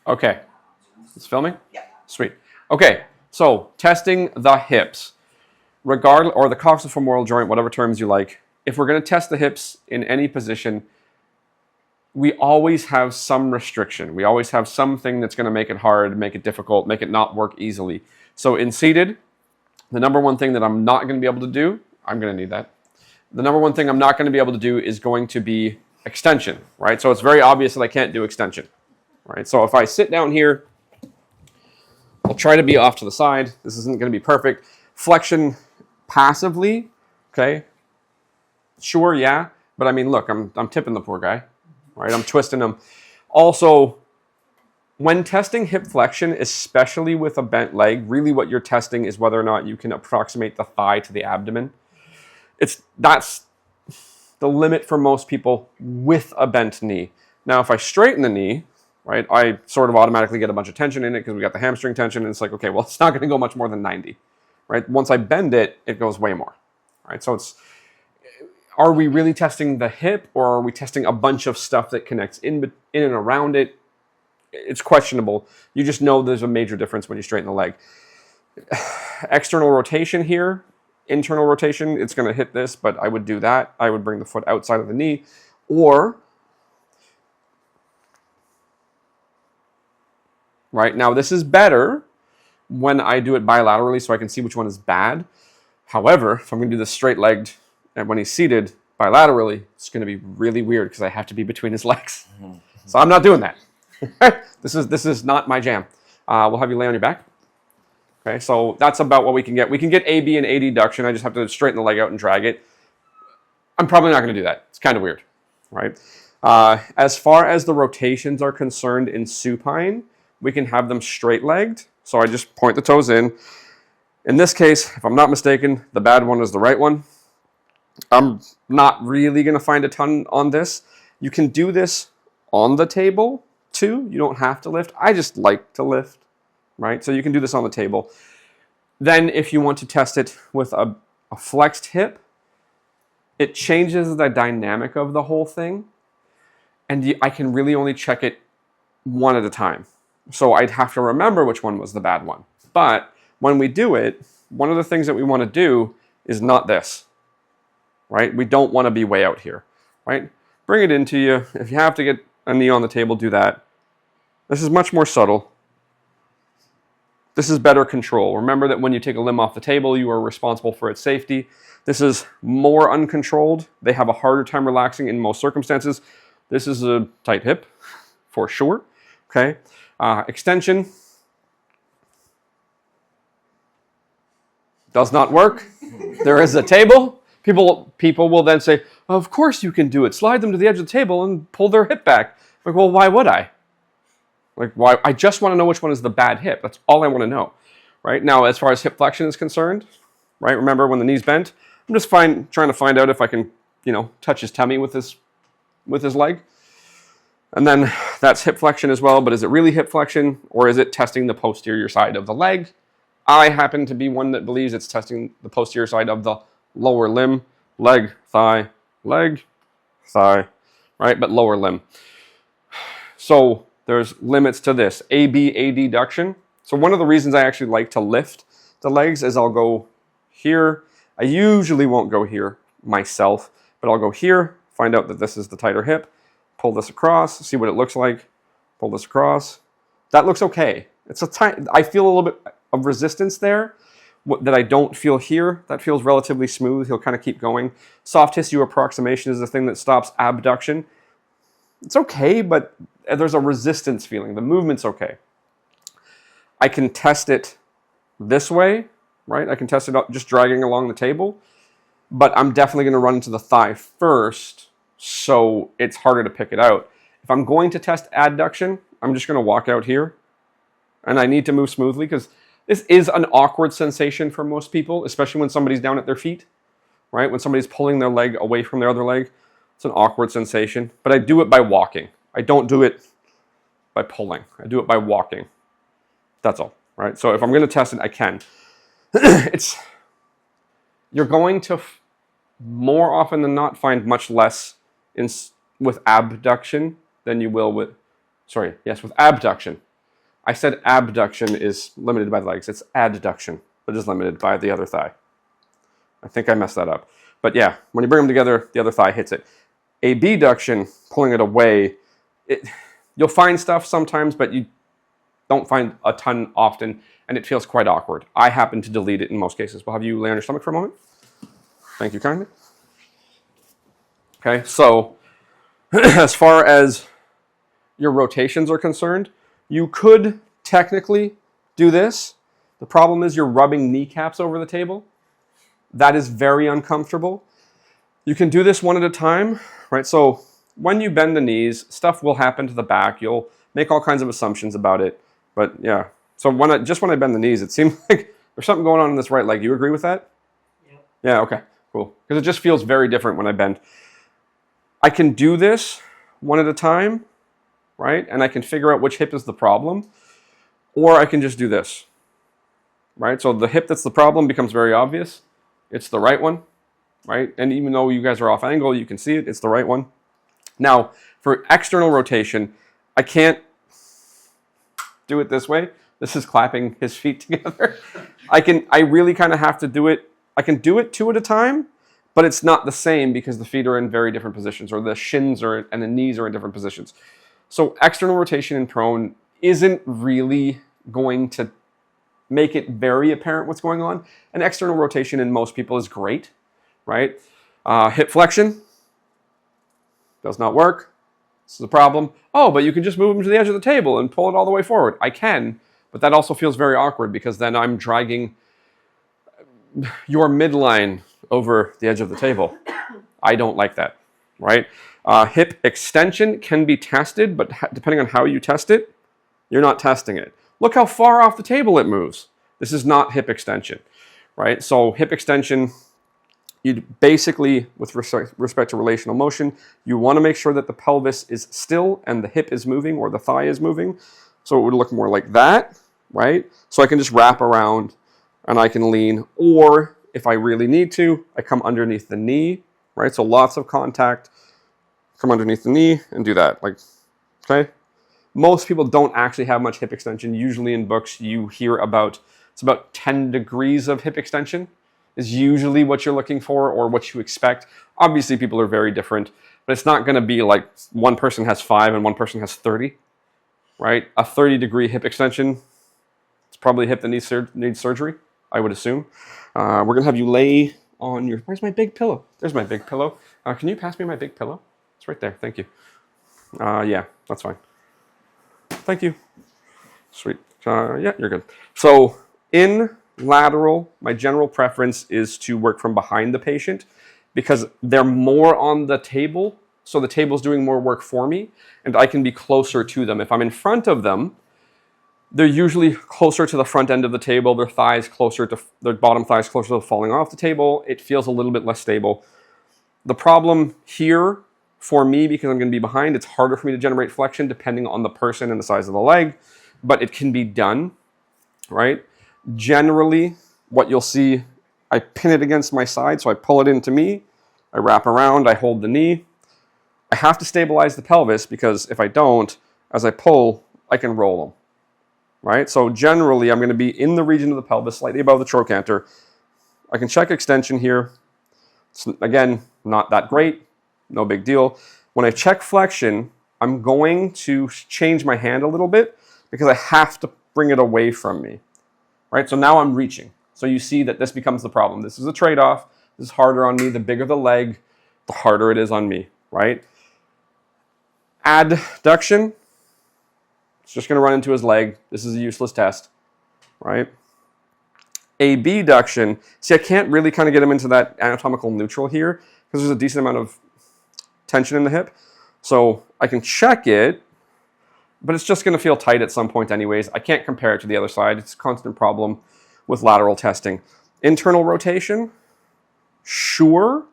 Okay. It's filming? Yeah. Sweet. Okay, so testing the hips. Regardless, or the coxofemoral joint, whatever terms you like. If we're going to test the hips in any position, we always have some restriction. We always have something that's going to make it hard, make it difficult, make it not work easily. So in seated, the number one thing that I'm not going to be able to do, I'm going to need that. The number one thing I'm not going to be able to do is going to be extension, right? So it's very obvious that I can't do extension, right? So if I sit down here, I'll try to be off to the side. This isn't going to be perfect. Flexion passively, okay? Sure, yeah. But I mean, look, I'm tipping the poor guy, right? I'm twisting him. Also, when testing hip flexion, especially with a bent leg, really what you're testing is whether or not you can approximate the thigh to the abdomen. That's the limit for most people with a bent knee. Now, if I straighten the knee, right, I sort of automatically get a bunch of tension in it because we got the hamstring tension, and it's like, okay, well, it's not going to go much more than 90, right? Once I bend it, it goes way more, right? So are we really testing the hip, or are we testing a bunch of stuff that connects in and around it? It's questionable. You just know there's a major difference when you straighten the leg. External rotation here, internal rotation, it's going to hit this, but I would do that. I would bring the foot outside of the knee, or right now, this is better when I do it bilaterally so I can see which one is bad. However, if I'm going to do this straight-legged and when he's seated bilaterally, it's going to be really weird because I have to be between his legs. So I'm not doing that. This is not my jam. We'll have you lay on your back. Okay, so that's about what we can get. We can get AB and adduction. I just have to straighten the leg out and drag it. I'm probably not going to do that. It's kind of weird, right? As far as the rotations are concerned in supine, we can have them straight-legged. So I just point the toes in. In this case, if I'm not mistaken, the bad one is the right one. I'm not really going to find a ton on this. You can do this on the table too. You don't have to lift. I just like to lift, right? So you can do this on the table. Then if you want to test it with a flexed hip, it changes the dynamic of the whole thing. And I can really only check it one at a time. So I'd have to remember which one was the bad one. But when we do it, one of the things that we want to do is not this, right? We don't want to be way out here, right? Bring it into you. If you have to get a knee on the table, do that. This is much more subtle. This is better control. Remember that when you take a limb off the table, you are responsible for its safety. This is more uncontrolled. They have a harder time relaxing in most circumstances. This is a tight hip, for sure, okay? Extension does not work. There is a table. People will then say, of course you can do it. Slide them to the edge of the table and pull their hip back. Like, well, why would I? Like, why? I just want to know which one is the bad hip. That's all I want to know, right? Now, as far as hip flexion is concerned, right? Remember when the knee's bent? I'm just trying to find out if I can, touch his tummy with his leg. And then that's hip flexion as well, but is it really hip flexion, or is it testing the posterior side of the leg? I happen to be one that believes it's testing the posterior side of the lower limb, leg, thigh, right? But lower limb. So there's limits to this. AB adduction. So one of the reasons I actually like to lift the legs is I'll go here. I usually won't go here myself, but I'll go here, find out that this is the tighter hip, pull this across, see what it looks like, pull this across. That looks okay. I feel a little bit of resistance there that I don't feel here. That feels relatively smooth. He'll kind of keep going. Soft tissue approximation is the thing that stops abduction. It's okay, but there's a resistance feeling. The movement's okay. I can test it this way, right? I can test it up just dragging along the table, but I'm definitely going to run into the thigh first, so it's harder to pick it out. If I'm going to test adduction, I'm just going to walk out here, and I need to move smoothly because this is an awkward sensation for most people, especially when somebody's down at their feet, right? When somebody's pulling their leg away from their other leg, it's an awkward sensation, but I do it by walking. I don't do it by pulling. I do it by walking. That's all, right? So if I'm going to test it, I can. You're going to more often than not find much less with abduction than you will with abduction I said abduction is limited by the legs. It's adduction that is limited by the other thigh. I think I messed that up. But yeah, when you bring them together, the other thigh hits it. Abduction, pulling it away, you'll find stuff sometimes, but you don't find a ton often, and it feels quite awkward. I happen to delete it in most cases. We'll have you lay on your stomach for a moment. Thank you kindly. Okay, so as far as your rotations are concerned, you could technically do this. The problem is you're rubbing kneecaps over the table. That is very uncomfortable. You can do this one at a time, right? So when you bend the knees, stuff will happen to the back. You'll make all kinds of assumptions about it. But yeah, so when I bend the knees, it seems like there's something going on in this right leg. You agree with that? Yep. Yeah, okay, cool. Because it just feels very different when I bend. I can do this one at a time, right? And I can figure out which hip is the problem. Or I can just do this, right? So the hip that's the problem becomes very obvious. It's the right one, right? And even though you guys are off angle, you can see it. It's the right one. Now, for external rotation, I can't do it this way. This is clapping his feet together. I really kind of have to do it. I can do it 2 at a time, but it's not the same because the feet are in very different positions, or the shins and the knees are in different positions. So external rotation in prone isn't really going to make it very apparent what's going on. And external rotation in most people is great, right? Hip flexion does not work. This is a problem. Oh, but you can just move them to the edge of the table and pull it all the way forward. I can, but that also feels very awkward because then I'm dragging your midline over the edge of the table. I don't like that, right? Hip extension can be tested, but depending on how you test it, you're not testing it. Look how far off the table it moves. This is not hip extension, right? So hip extension, you basically, with respect to relational motion, you want to make sure that the pelvis is still and the hip is moving or the thigh is moving. So it would look more like that, right? So I can just wrap around and I can lean, or if I really need to, I come underneath the knee, right? So lots of contact, come underneath the knee and do that, like, okay? Most people don't actually have much hip extension. Usually in books you hear about, it's about 10 degrees of hip extension is usually what you're looking for or what you expect. Obviously people are very different, but it's not gonna be like one person has 5 and one person has 30, right? A 30-degree hip extension, it's probably a hip that needs surgery, I would assume. We're gonna have you lay on your, where's my big pillow? There's my big pillow. Can you pass me my big pillow? It's right there, thank you. Yeah, that's fine. Thank you. Sweet. Yeah, you're good. So in lateral, my general preference is to work from behind the patient because they're more on the table. So the table's doing more work for me and I can be closer to them. If I'm in front of them, they're usually closer to the front end of the table. Their thighs closer to, their bottom thighs closer to falling off the table. It feels a little bit less stable. The problem here for me, because I'm going to be behind, it's harder for me to generate flexion depending on the person and the size of the leg, but it can be done, right? Generally, what you'll see, I pin it against my side, so I pull it into me, I wrap around, I hold the knee. I have to stabilize the pelvis because if I don't, as I pull, I can roll them, right? So generally, I'm going to be in the region of the pelvis, slightly above the trochanter. I can check extension here. It's, again, not that great. No big deal. When I check flexion, I'm going to change my hand a little bit because I have to bring it away from me, right? So now I'm reaching. So you see that this becomes the problem. This is a trade-off. This is harder on me. The bigger the leg, the harder it is on me, right? Adduction, it's just going to run into his leg. This is a useless test, right? Abduction, see, I can't really kind of get him into that anatomical neutral here because there's a decent amount of tension in the hip. So I can check it, but it's just going to feel tight at some point anyways. I can't compare it to the other side. It's a constant problem with lateral testing. Internal rotation, sure,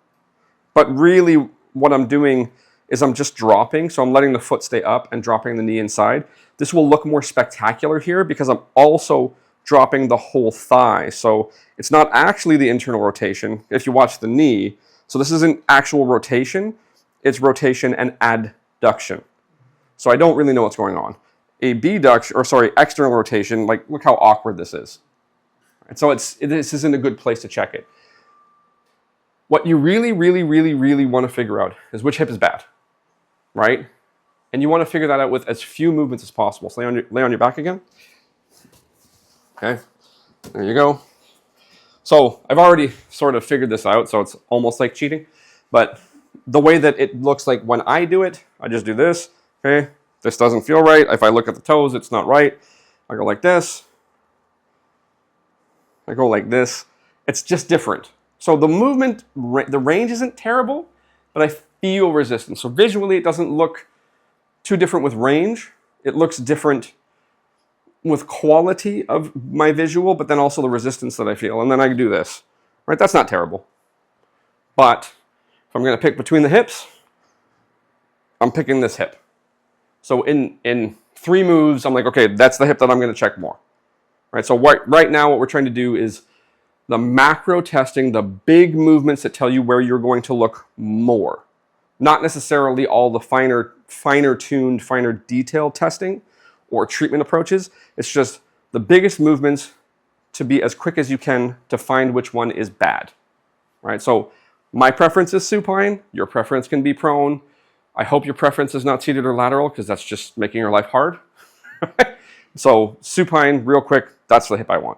but really what I'm doing is I'm just dropping. So I'm letting the foot stay up and dropping the knee inside. This will look more spectacular here because I'm also dropping the whole thigh. So it's not actually the internal rotation if you watch the knee. So this isn't actual rotation. It's rotation and adduction. So I don't really know what's going on. abduction, or sorry, external rotation, like look how awkward this is. And so this isn't a good place to check it. What you really, really, really, really want to figure out is which hip is bad, right? And you want to figure that out with as few movements as possible. So lay on your back again. Okay, there you go. So I've already sort of figured this out, so it's almost like cheating. But the way that it looks like when I do it, I just do this, okay? This doesn't feel right. If I look at the toes, it's not right. I go like this. I go like this. It's just different. So the movement, the range isn't terrible, but I feel resistance. So visually, it doesn't look too different with range. It looks different with quality of my visual, but then also the resistance that I feel. And then I do this, right? That's not terrible. But if I'm going to pick between the hips, I'm picking this hip. So in 3 moves, I'm like, okay, that's the hip that I'm going to check more. Right? So right now, what we're trying to do is the macro testing, the big movements that tell you where you're going to look more. Not necessarily all the finer tuned, finer detailed testing or treatment approaches. It's just the biggest movements to be as quick as you can to find which one is bad. Right? So my preference is supine. Your preference can be prone. I hope your preference is not seated or lateral, because that's just making your life hard. So supine, real quick, that's the hip I want.